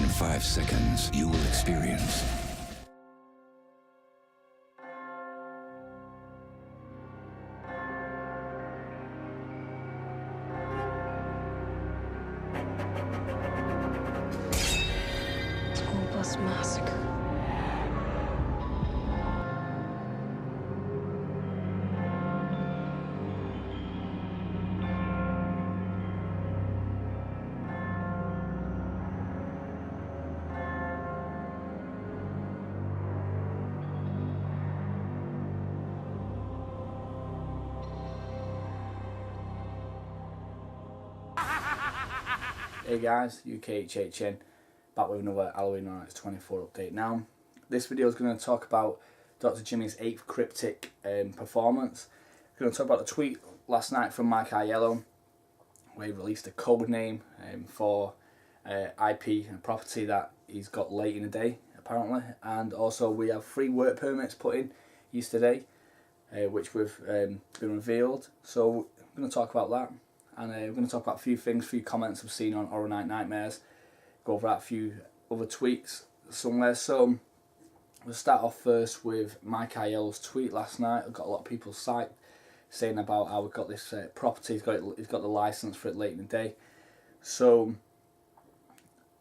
In 5 seconds, you will experience School bus massacre. Hey guys, UKHHN, back with another Halloween Horror Nights 24 update. Now, this video is going to talk about DR.Jimmys 8th cryptic performance. We're going to talk about the tweet last night from Mike Aiello, where he released a code name for IP and property that he's got late in the day, apparently. And also we have 3 work permits put in yesterday, which we've been revealed. So we're going to talk about that. And we're going to talk about a few things, a few comments I've seen on Horror Night Nightmares, go over a few other tweets somewhere. So we'll start off first with Mike Aiello's tweet last night. I've got a lot of people psyched, saying about how we've got this property, he's got the license for it late in the day. So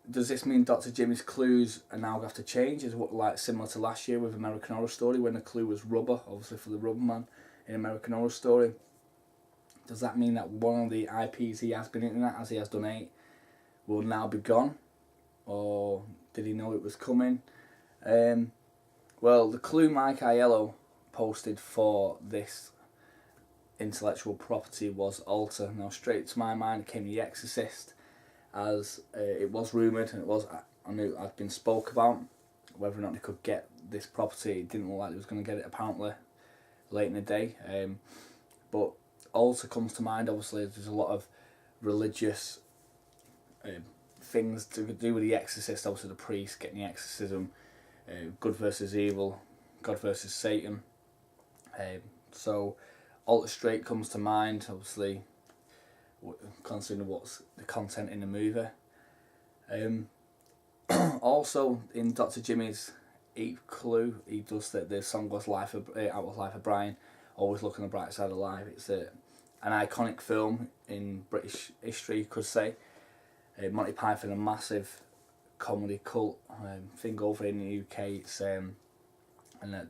does this mean DR.Jimmy's clues are now going to have to change? Is what, like similar to last year with American Horror Story, when the clue was rubber, obviously for the rubber man in American Horror Story? Does that mean that one of the IPs he has been in, as he has done 8, will now be gone? Or did he know it was coming? Well, the clue Mike Aiello posted for this intellectual property was altar. Now, straight to my mind came The Exorcist, as it was rumoured, and I knew it had been spoke about, whether or not they could get this property. It didn't look like they was going to get it, apparently, late in the day. But altar comes to mind. Obviously there's a lot of religious things to do with The Exorcist. Obviously the priest getting the exorcism, good versus evil, God versus Satan. So altar straight comes to mind, obviously considering what's the content in the movie. Also in DR.Jimmy's 8th clue, he does that the song was Out of Life of Brian, Always Look on the Bright Side of Life. It's an iconic film in British history, you could say. Monty Python, a massive comedy cult thing over in the UK. It's and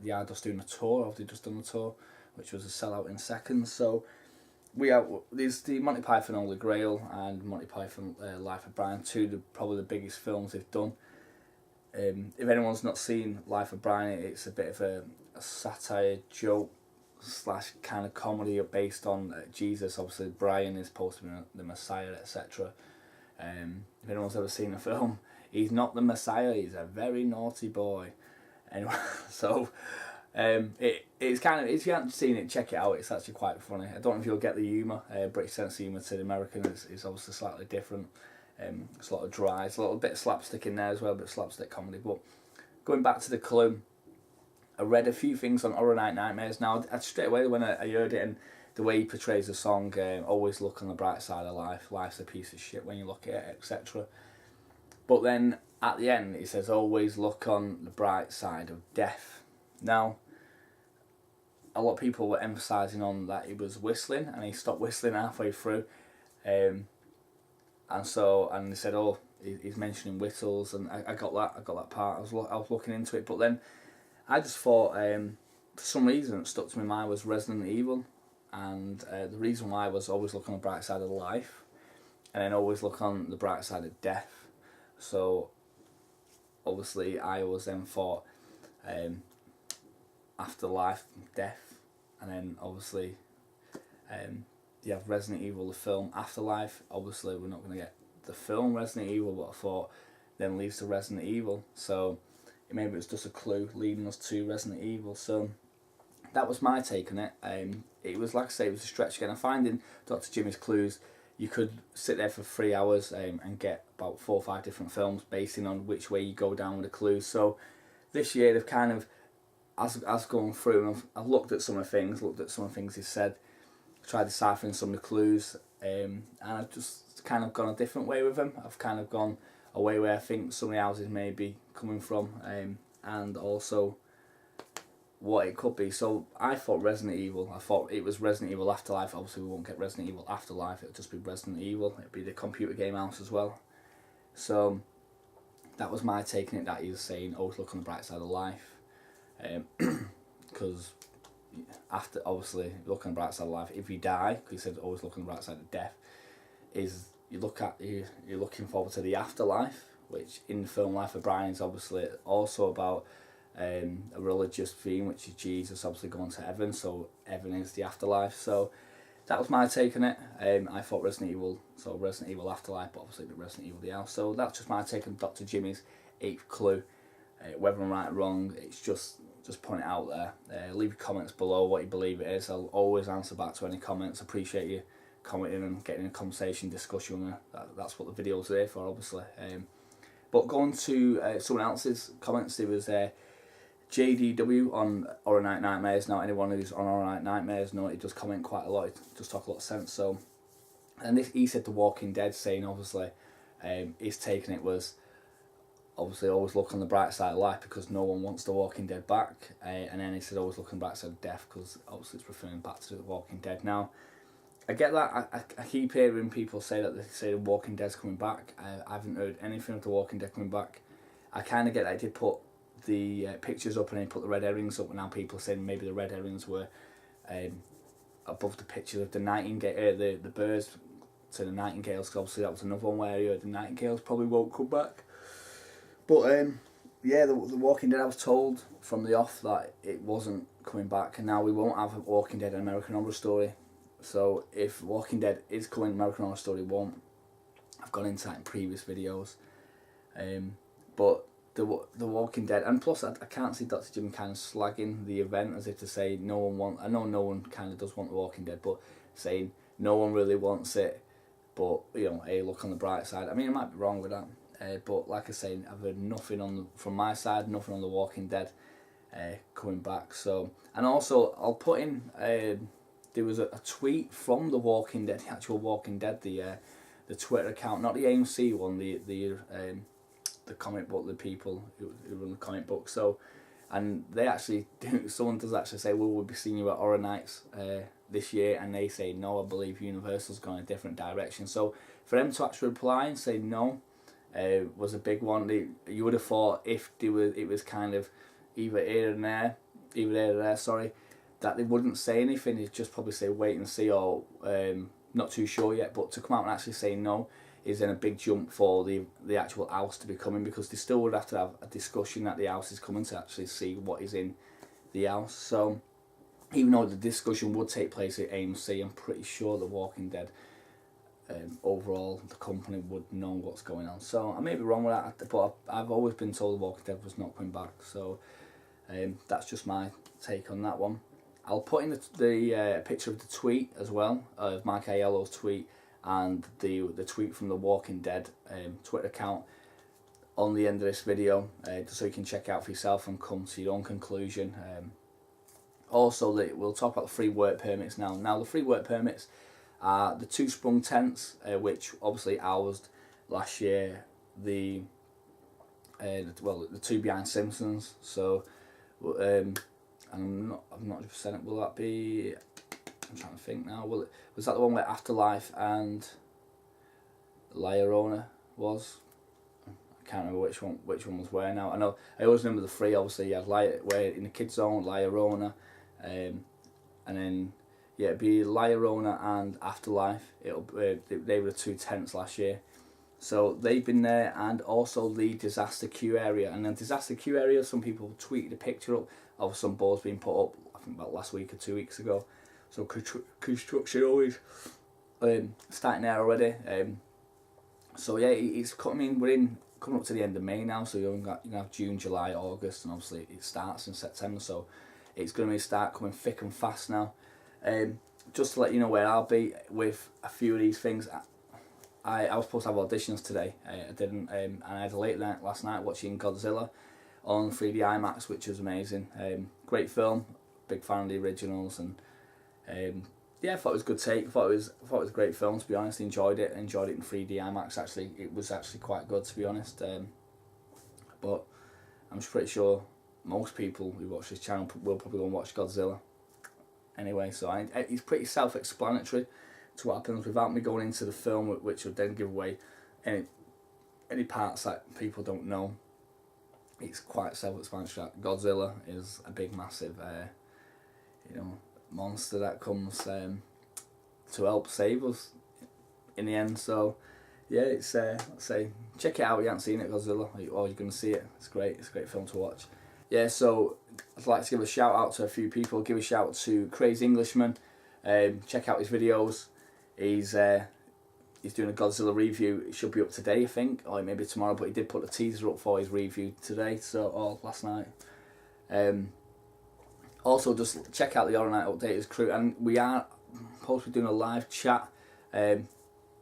they are just doing a tour, or they've just done a tour, which was a sellout in seconds. So we have there's the Monty Python Holy Grail and Monty Python Life of Brian, probably the biggest films they've done. If anyone's not seen Life of Brian, it's a bit of a satire, joke / kind of comedy based on Jesus. Obviously Brian is supposed to be the Messiah, etc. If anyone's ever seen the film, he's not the Messiah, he's a very naughty boy. Anyway, so it's kind of, if you haven't seen it, check it out. It's actually quite funny. I don't know if you'll get the humour. British sense of humour to the American is obviously slightly different. It's a lot of dry, it's a little bit of slapstick in there as well, a bit of slapstick comedy. But going back to the clue, I read a few things on Horror Night Nightmares. Now, straight away when I heard it and the way he portrays the song, always look on the bright side of life, life's a piece of shit when you look at it, etc. But then at the end it says always look on the bright side of death. Now, a lot of people were emphasising on that he was whistling, and he stopped whistling halfway through. And they said, oh, he's mentioning whistles, and I got that part. I was looking into it, but then I just thought, for some reason, it stuck to my mind was Resident Evil, and the reason why was always look on the bright side of life, and then always look on the bright side of death. So, obviously, I always then thought afterlife, death, and then obviously you have Resident Evil, the film, Afterlife. Obviously, we're not going to get the film Resident Evil, but I thought then leads to Resident Evil. So maybe it's just a clue leading us to Resident Evil. So that was my take on it. It was, like I say, it was a stretch again. I'm finding DR.Jimmy's clues, you could sit there for 3 hours and get about 4 or 5 different films basing on which way you go down with the clues. So this year they've kind of, as gone through, and I've looked at some of the things he said, tried deciphering some of the clues, and I've just kind of gone a different way with them. I've kind of gone, away where I think some of the houses may be coming from, and also what it could be. So I thought Resident Evil, I thought it was Resident Evil Afterlife. Obviously we won't get Resident Evil Afterlife, it'll just be Resident Evil. It'll be the computer game house as well. So that was my take on it, that he's saying always look on the bright side of life. Because after, obviously, look on the bright side of life, if you die, because he said always look on the bright side of death, is you're looking forward to the afterlife, which in the film Life of Brian is obviously also about a religious theme, which is Jesus obviously going to heaven, so heaven is the afterlife. So that was my take on it. I thought Resident Evil Afterlife, but obviously the Resident Evil the house. So that's just my take on DR.Jimmys' 8th Clue. Whether I'm right or wrong, it's just put it out there. Leave your comments below what you believe it is. I'll always answer back to any comments. Appreciate you commenting and getting a conversation, discussion. That's what the video's there for, obviously. But going to someone else's comments, there was JDW on Horror Night Nightmares. Now anyone who's on Horror Night Nightmares know he does comment quite a lot. It does talk a lot of sense. So, and he said The Walking Dead, saying obviously his take on it was obviously always look on the bright side of life because no one wants The Walking Dead back. And then he said always look on the bright side of death because obviously it's referring back to The Walking Dead. Now, I get that. I keep hearing people say that they say The Walking Dead's coming back. I haven't heard anything of The Walking Dead coming back. I kind of get that. I did put the pictures up and then put the red herrings up, and now people are saying maybe the red herrings were above the picture of the nightingale, the birds to the nightingales, because obviously that was another one where you heard the nightingales probably won't come back. But yeah, the Walking Dead, I was told from the off that it wasn't coming back, and now we won't have a Walking Dead American Horror Story. So if Walking Dead is coming, American Horror Story won't. I've gone into that in previous videos. But the Walking Dead, and plus I can't see DR.Jimmy kind of slagging the event as if to say no one wants. I know no one kind of does want The Walking Dead, but saying no one really wants it. But you know, hey, look on the bright side. I mean, I might be wrong with that. But like I say, I've heard nothing from my side, nothing on The Walking Dead coming back. So, and also I'll put in. There was a tweet from The Walking Dead, the actual Walking Dead, the Twitter account, not the AMC one, the comic book, the people who run the comic book. So, and they actually someone does actually say, well, we'll be seeing you at Horror Nights this year, and they say no, I believe Universal's gone a different direction. So for them to actually reply and say no was a big one. You would have thought if it was kind of either here and there, sorry, that they wouldn't say anything. They'd just probably say wait and see, or not too sure yet. But to come out and actually say no is then a big jump for the actual house to be coming, because they still would have to have a discussion that the house is coming to actually see what is in the house. So even though the discussion would take place at AMC, I'm pretty sure The Walking Dead overall the company would know what's going on. So I may be wrong with that, but I've always been told The Walking Dead was not coming back. So that's just my take on that one. I'll put in the picture of the tweet as well, of Mike Aiello's tweet, and the tweet from The Walking Dead Twitter account on the end of this video, just so you can check out for yourself and come to your own conclusion. Also, we'll talk about the free work permits now. Now, the free work permits are the 2 sprung tents, which obviously housed last year the 2 behind Simpsons. So, I'm not 100%. Will that be? I'm trying to think now. Was that the one where Afterlife and La Llorona was? I can't remember which one was where now. I always remember the 3. Obviously, you had where in the kids zone, La Llorona, and then yeah, it'd be La Llorona and Afterlife. They were the 2 tents last year. So they've been there, and also the disaster queue area. And then disaster queue area, some people tweeted a picture up of some boards being put up, I think about last week or 2 weeks ago. So construction always starting there already. So yeah, it's coming. We're coming up to the end of May now. So you have June, July, August, and obviously it starts in September. So it's going to start coming thick and fast now. Just to let you know where I'll be with a few of these things. I was supposed to have auditions today. I didn't, and I had a late night last night watching Godzilla on 3D IMAX, which was amazing. Great film, big fan of the originals, and yeah, I thought it was a good take. I thought it was a great film, to be honest. Enjoyed it in 3D IMAX. Actually, it was actually quite good, to be honest. But I'm pretty sure most people who watch this channel will probably go and watch Godzilla anyway. So it's pretty self-explanatory to what happens without me going into the film, which would then give away any parts that people don't know. It's quite self-explanatory. Godzilla is a big, massive, monster that comes to help save us in the end. So yeah, it's let's say check it out if you haven't seen it, Godzilla, or you're going to see it. It's great. It's a great film to watch. Yeah, so I'd like to give a shout out to a few people. Give a shout out to Crazy Englishman. Check out his videos. He's doing a Godzilla review. It should be up today, I think, or maybe tomorrow. But he did put a teaser up for his review today, or last night. Also, just check out the Horror Night Updaters crew, and we are supposed to be doing a live chat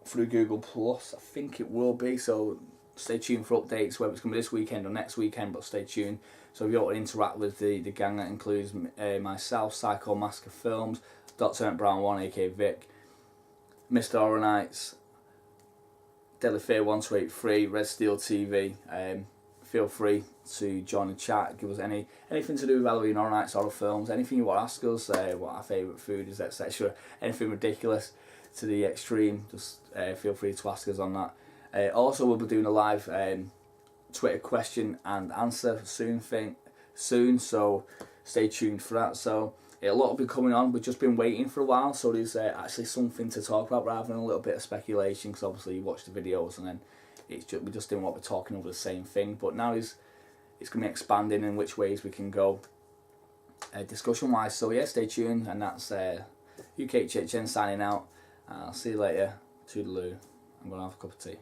through Google Plus. I think it will be. So stay tuned for updates, whether it's going to be this weekend or next weekend. But stay tuned. So if you want to interact with the gang, that includes myself, Psycho Massacre Films, Dr. Ent Brown 1, aka Vic, Mr. Horror Nights, Deadly Fear 1283, Red Steel TV. Feel free to join the chat. Give us anything to do with Halloween, Horror Nights, horror films, anything you want to ask us, what our favourite food is, etc. Anything ridiculous to the extreme, just feel free to ask us on that. Also, we'll be doing a live Twitter question and answer soon, so stay tuned for that. So a lot will be coming on. We've just been waiting for a while, so there's actually something to talk about rather than a little bit of speculation, because obviously you watch the videos and then we just didn't want to be talking over the same thing. But now it's going to be expanding in which ways we can go discussion wise. So yeah, stay tuned, and that's UK Chichen signing out. I'll see you later. Toodaloo. I'm going to have a cup of tea.